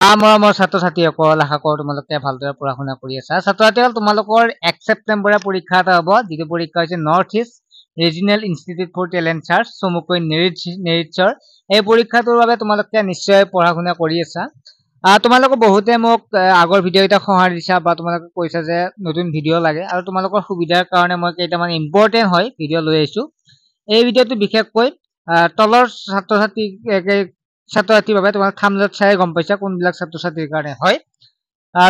মৰমৰ ছাত্ৰ ছাত্ৰীসকল আশা কৰোঁ তোমালোকে ভালদৰে পঢ়া শুনা কৰি আছা। ছাত্ৰ ছাত্ৰীসকল তোমালোকৰ 1 ছেপ্টেম্বৰৰ পৰীক্ষা এটা হ'ব, যিটো পৰীক্ষা হৈছে north east regional institute for talent search, চমুকৈ নেৰিটছৰ। এই পৰীক্ষাটোৰ বাবে তোমালোকে নিশ্চয় পঢ়া শুনা কৰি আছা। তোমালোকে বহুতে মোক আগৰ ভিডিঅ' কেইটা সঁহাৰি দিছা বা তোমালোকে কৈছা যে নতুন ভিডিঅ' লাগে, আৰু তোমালোকৰ সুবিধাৰ কাৰণে মই কেইটামান ইম্পৰ্টেণ্ট হয় ভিডিঅ' লৈ আহিছো। এই ভিডিঅ'টো বিশেষকৈ তলৰ ছাত্ৰ ছাত্ৰীৰ বাবে তোমাক থাম্বনেইলত চাই গম পাইছা কোনবিলাক ছাত্ৰ ছাত্ৰীৰ কাৰণে হয়।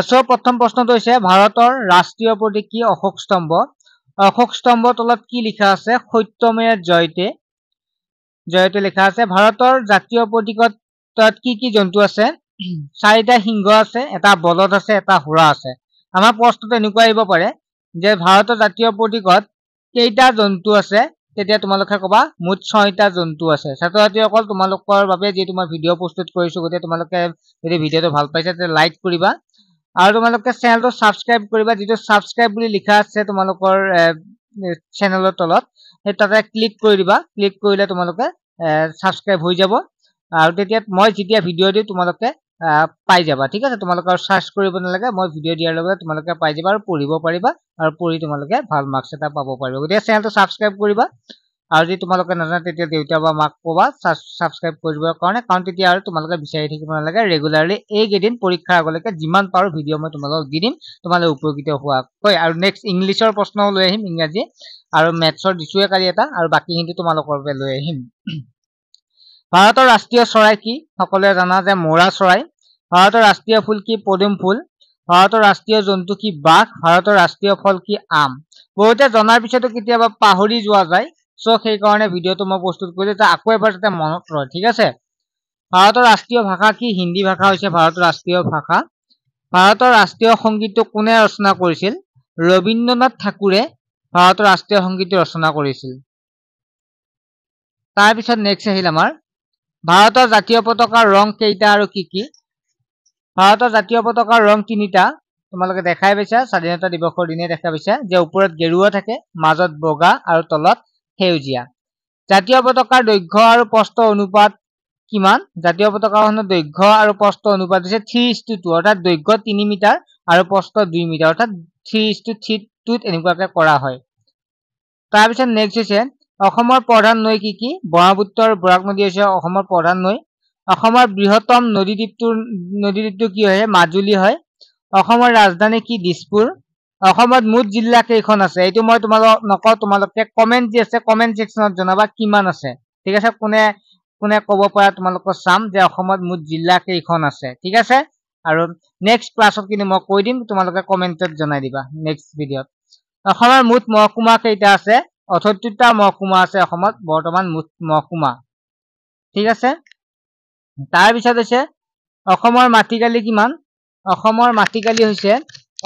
সো প্ৰথম প্ৰশ্নটো হৈছে ভাৰতৰ ৰাষ্ট্ৰীয় প্ৰতীক কি? অশোক স্তম্ভ। অশোক স্তম্ভৰ তলত কি লিখা আছে? সত্যমেৱ জয়তে। জয়তে লিখা আছে। ভাৰতৰ জাতীয় প্ৰতীকত তাত কি জন্তু আছে? 4টা সিংহ আছে, এটা বলদ আছে, এটা ঘোঁৰা আছে। আমাৰ প্ৰশ্নটো এনেকুৱা আহিব পাৰে যে ভাৰতৰ জাতীয় প্ৰতীকত কেইটা জন্তু আছে? তেতিয়া তোমালোকে কবা মুঠ 6টা জন্তু আছে। ছাত্ৰ ছাত্ৰীসকল তোমালোকৰ বাবে যি মই ভিডিঅ' প্ৰস্তুত কৰিছো, গতিকে তোমালোকে যদি ভিডিঅ'টো ভাল পাইছা তেতিয়া লাইক কৰিবা আৰু তোমালোকে চেনেলটো সাবস্ক্ৰাইব কৰিবা। যিটো সাবস্ক্ৰাইব বুলি লিখা আছে তোমালোকৰ চেনেলৰ তলত, সেই তাতে ক্লিক কৰি দিবা। ক্লিক কৰিলে তোমালোকে সাবস্ক্ৰাইব হৈ যাব আৰু তেতিয়া মই যেতিয়া ভিডিঅ' দিওঁ তোমালোকে পাই যাবা। ঠিক আছে, তোমালোকে আৰু সাৰ্চ কৰিব নালাগে, মই ভিডিঅ' দিয়াৰ লগে লগে তোমালোকে পাই যাবা আৰু পঢ়িব পাৰিবা আৰু পঢ়ি তোমালোকে ভাল মাৰ্কছ এটা পাব পাৰিবা। গতিকে চেনেলটো সাবস্ক্ৰাইব কৰিবা আৰু যদি তোমালোকে নাজানে তেতিয়া দেউতা বা মাক ক'বা সাবস্ক্ৰাইব কৰিবৰ কাৰণে, কাৰণ তেতিয়া আৰু তোমালোকে বিচাৰি থাকিব নালাগে। ৰেগুলাৰলি এইকেইদিন পৰীক্ষাৰ আগলৈকে যিমান পাৰো ভিডিঅ' মই তোমালোকক দি দিম, তোমালোকে উপকৃত হোৱাকৈ। আৰু নেক্সট ইংলিছৰ প্ৰশ্ন লৈ আহিম, ইংৰাজী আৰু মেথছৰ দিছোৱে কালি এটা, আৰু বাকীখিনি তোমালোকৰ বাবে লৈ আহিম। ভাৰতৰ ৰাষ্ট্ৰীয় চৰাই কি? সকলোৱে জানা যে মৌৰা চৰাই। ভাৰতৰ ৰাষ্ট্ৰীয় ফুল কি? পদুম ফুল। ভাৰতৰ ৰাষ্ট্ৰীয় জন্তু কি? বাঘ। ভাৰতৰ ৰাষ্ট্ৰীয় ফল কি? আম। বহুতে জনাৰ পিছতো কেতিয়াবা পাহৰি যোৱা যায়, সো সেইকাৰণে ভিডিঅ'টো মই প্ৰস্তুত কৰিলো যে আকৌ এবাৰ যাতে মনত ৰয়। ঠিক আছে। ভাৰতৰ ৰাষ্ট্ৰীয় ভাষা কি? হিন্দী ভাষা হৈছে ভাৰতৰ ৰাষ্ট্ৰীয় ভাষা। ভাৰতৰ ৰাষ্ট্ৰীয় সংগীতটো কোনে ৰচনা কৰিছিল? ৰবীন্দ্ৰনাথ ঠাকুৰে ভাৰতৰ ৰাষ্ট্ৰীয় সংগীতটো ৰচনা কৰিছিল। তাৰপিছত নেক্সট আহিল আমাৰ ভাৰতৰ জাতীয় পতাকাৰ ৰং কেইটা আৰু কি কি? ভাৰতৰ জাতীয় পতাকাৰ ৰং 3টা। তোমালোকে দেখাই পাইছা, স্বাধীনতা দিৱসৰ দিনে দেখা পাইছা যে ওপৰত গেৰুৱা থাকে, মাজত বগা আৰু তলত সেউজীয়া। জাতীয় পতাকাৰ দৈৰ্ঘ্য আৰু প্ৰস্থ অনুপাত কিমান? জাতীয় পতাকাখনৰ দৈৰ্ঘ্য আৰু প্ৰস্থ অনুপাত হৈছে 3:2, অৰ্থাৎ দৈৰ্ঘ্য 3 মিটাৰ আৰু প্ৰস্থ 2 মিটাৰ, অৰ্থাৎ 3:3 এনেকুৱাকে কৰা হয়। তাৰপিছত নেক্সট হৈছে অসমৰ প্ৰধান নৈ কি কি? ব্ৰহ্মপুত্ৰ আৰু বৰাক নদী হৈছে অসমৰ প্ৰধান নৈ। অসমৰ বৃহত্তম নদীদ্বীপটো কি হয়? মাজুলী হয়। অসমৰ ৰাজধানী কি? দিছপুৰ। অসমত মুঠ জিলা কেইখন আছে? এইটো মই তোমালোকক নকওঁ, তোমালোকে কমেন্ট যি আছে কমেন্ট সেকশনত জনাবা কিমান আছে। ঠিক আছে, কোনে ক'ব পাৰা তোমালোকক চাম যে অসমত মুঠ জিলা কেইখন আছে। ঠিক আছে, আৰু নেক্সট ক্লাছত কিন্তু মই কৈ দিম, তোমালোকে কমেন্টত জনাই দিবা নেক্সট ভিডিঅ'ত। অসমৰ মুঠ মহকুমা কেইটা আছে? 78টা মহকুমা আছে অসমত বৰ্তমান মুঠ মহকুমা। ঠিক আছে, তাৰপিছত হৈছে অসমৰ মাটিকালি কিমান? অসমৰ মাটিকালি হৈছে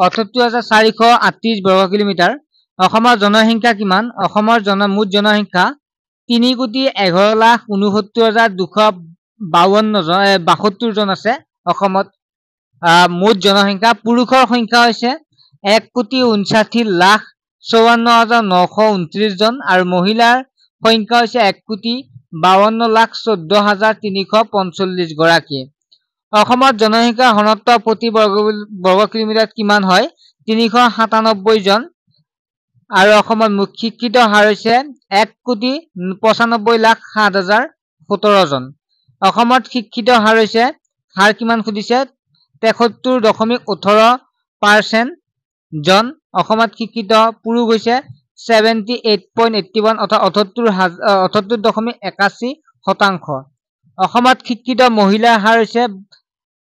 78,438 বৰ্গ কিলোমিটাৰ। অসমৰ জনসংখ্যা কিমান? অসমৰ মুঠ জনসংখ্যা 3,11,69,252 জন আছে অসমত মুঠ জনসংখ্যা। পুৰুষৰ সংখ্যা হৈছে 1,59,54,929 জন আৰু মহিলাৰ সংখ্যা হৈছে 1,52,14,345 গৰাকী। অসমত জনসংখ্যা ঘনত্ব প্ৰতি বৰ্গ কিলোমিটাৰত কিমান হয়? 397 জন আৰু অসমত মুঠ শিক্ষিত হাৰ হৈছে 1,95,07,017 জন। অসমত শিক্ষিত হাৰ হৈছে হাৰ কিমান সুধিছে? 73.18% জন। অসমত শিক্ষিত পুৰুষ হৈছে 78.81 অৰ্থাৎ 78.81%। অসমত শিক্ষিত মহিলাৰ হাৰ হৈছে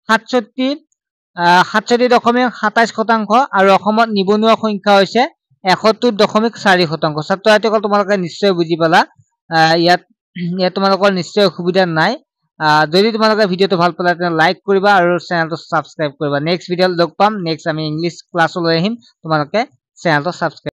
67.27% আৰু অসমত নিবনুৱা সংখ্যা হৈছে 71.4%। ছাত্ৰ ছাত্ৰীসকল তোমালোকে নিশ্চয় বুজি পালা, ইয়াত তোমালোকৰ নিশ্চয় অসুবিধা নাই। যদি তোমালোকে ভিডিঅ'টো ভাল পালা তেন্তে লাইক কৰিবা আৰু চেনেলটো সাবস্ক্ৰাইব কৰিবা। নেক্সট ভিডিঅ'ত লগ পাম, নেক্সট আমি ইংলিছ ক্লাছ লৈ আহিম, তোমালোকে চেনেলটো সাবস্ক্ৰাইব